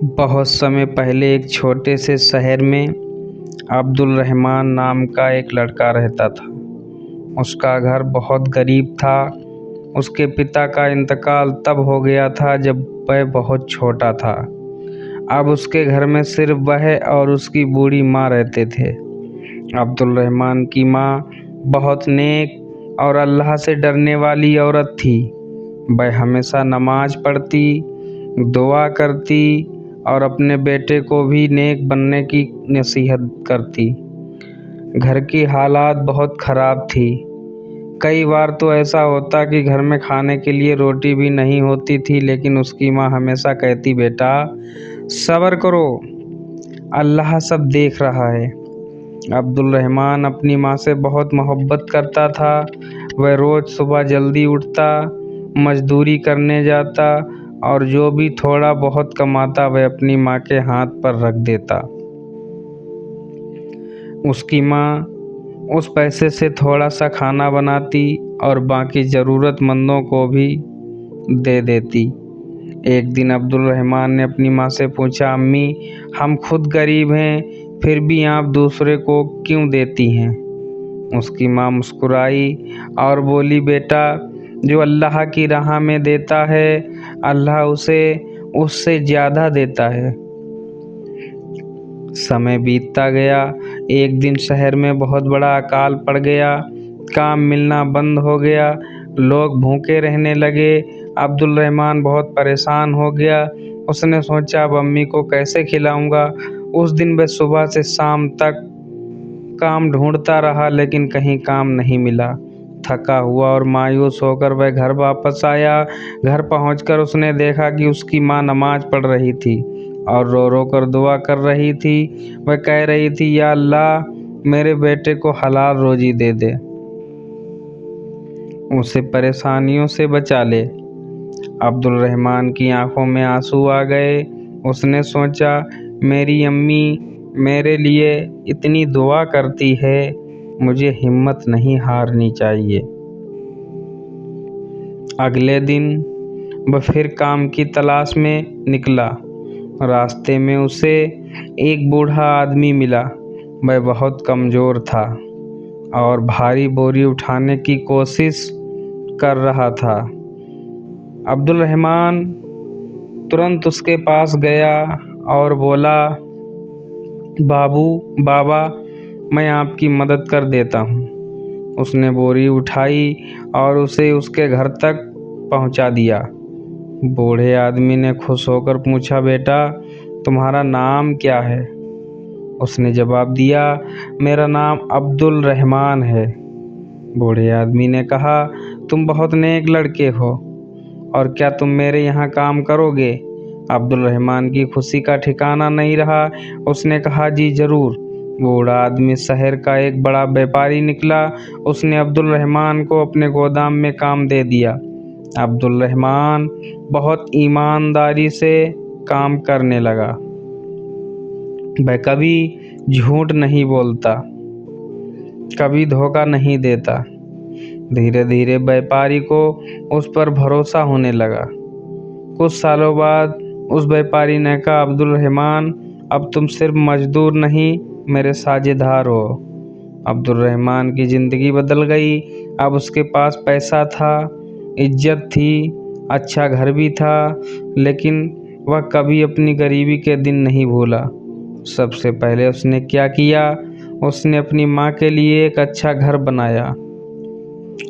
बहुत समय पहले एक छोटे से शहर में अब्दुल रहमान नाम का एक लड़का रहता था। उसका घर बहुत गरीब था। उसके पिता का इंतकाल तब हो गया था जब वह बहुत छोटा था। अब उसके घर में सिर्फ वह और उसकी बूढ़ी माँ रहते थे। अब्दुल रहमान की माँ बहुत नेक और अल्लाह से डरने वाली औरत थी। वह हमेशा नमाज पढ़ती, दुआ करती और अपने बेटे को भी नेक बनने की नसीहत करती। घर की हालात बहुत ख़राब थी। कई बार तो ऐसा होता कि घर में खाने के लिए रोटी भी नहीं होती थी, लेकिन उसकी माँ हमेशा कहती, बेटा सब्र करो, अल्लाह सब देख रहा है। अब्दुल रहमान अपनी माँ से बहुत मोहब्बत करता था। वह रोज़ सुबह जल्दी उठता, मजदूरी करने जाता और जो भी थोड़ा बहुत कमाता वह अपनी माँ के हाथ पर रख देता। उसकी माँ उस पैसे से थोड़ा सा खाना बनाती और बाकी ज़रूरतमंदों को भी दे देती। एक दिन अब्दुल रहमान ने अपनी माँ से पूछा, अम्मी हम खुद गरीब हैं, फिर भी आप दूसरे को क्यों देती हैं? उसकी माँ मुस्कुराई और बोली, बेटा जो अल्लाह की राह में देता है अल्लाह उसे उससे ज़्यादा देता है। समय बीतता गया। एक दिन शहर में बहुत बड़ा अकाल पड़ गया। काम मिलना बंद हो गया। लोग भूखे रहने लगे। अब्दुल रहमान बहुत परेशान हो गया। उसने सोचा, अब अम्मी को कैसे खिलाऊंगा। उस दिन वह सुबह से शाम तक काम ढूंढता रहा, लेकिन कहीं काम नहीं मिला। थका हुआ और मायूस होकर वह घर वापस आया। घर पहुंचकर उसने देखा कि उसकी माँ नमाज पढ़ रही थी और रो रो कर दुआ कर रही थी। वह कह रही थी, या अल्लाह मेरे बेटे को हलाल रोजी दे दे, उसे परेशानियों से बचा ले। अब्दुल रहमान की आंखों में आंसू आ गए। उसने सोचा, मेरी अम्मी मेरे लिए इतनी दुआ करती है, मुझे हिम्मत नहीं हारनी चाहिए। अगले दिन वह फिर काम की तलाश में निकला। रास्ते में उसे एक बूढ़ा आदमी मिला। वह बहुत कमज़ोर था और भारी बोरी उठाने की कोशिश कर रहा था। अब्दुल रहमान तुरंत उसके पास गया और बोला, बाबा मैं आपकी मदद कर देता हूँ। उसने बोरी उठाई और उसे उसके घर तक पहुँचा दिया। बूढ़े आदमी ने खुश होकर पूछा, बेटा तुम्हारा नाम क्या है? उसने जवाब दिया, मेरा नाम अब्दुल रहमान है। बूढ़े आदमी ने कहा, तुम बहुत नेक लड़के हो, और क्या तुम मेरे यहाँ काम करोगे? अब्दुल रहमान की खुशी का ठिकाना नहीं रहा। उसने कहा, जी ज़रूर। बूढ़ा आदमी शहर का एक बड़ा व्यापारी निकला। उसने अब्दुल रहमान को अपने गोदाम में काम दे दिया। अब्दुल रहमान बहुत ईमानदारी से काम करने लगा। वह कभी झूठ नहीं बोलता, कभी धोखा नहीं देता। धीरे धीरे व्यापारी को उस पर भरोसा होने लगा। कुछ सालों बाद उस व्यापारी ने कहा, अब्दुल रहमान अब तुम सिर्फ मजदूर नहीं, मेरे साझेदार हो। अब्दुल रहमान की ज़िंदगी बदल गई। अब उसके पास पैसा था, इज्जत थी, अच्छा घर भी था, लेकिन वह कभी अपनी गरीबी के दिन नहीं भूला। सबसे पहले उसने क्या किया, उसने अपनी माँ के लिए एक अच्छा घर बनाया।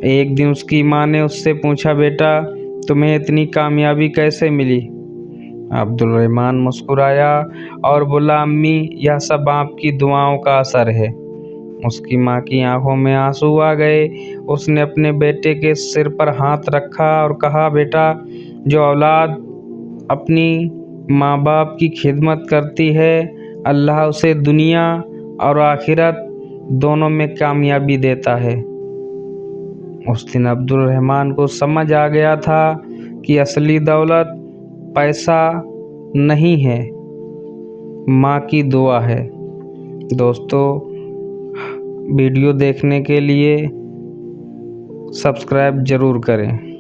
एक दिन उसकी माँ ने उससे पूछा, बेटा तुम्हें इतनी कामयाबी कैसे मिली? अब्दुल रहमान मुस्कुराया और बोला, अम्मी यह सब आपकी दुआओं का असर है। उसकी माँ की आंखों में आंसू आ गए। उसने अपने बेटे के सिर पर हाथ रखा और कहा, बेटा जो औलाद अपनी माँ बाप की खिदमत करती है अल्लाह उसे दुनिया और आखिरत दोनों में कामयाबी देता है। उस दिन अब्दुल रहमान को समझ आ गया था कि असली दौलत पैसा नहीं है, माँ की दुआ है। दोस्तों, वीडियो देखने के लिए सब्सक्राइब ज़रूर करें।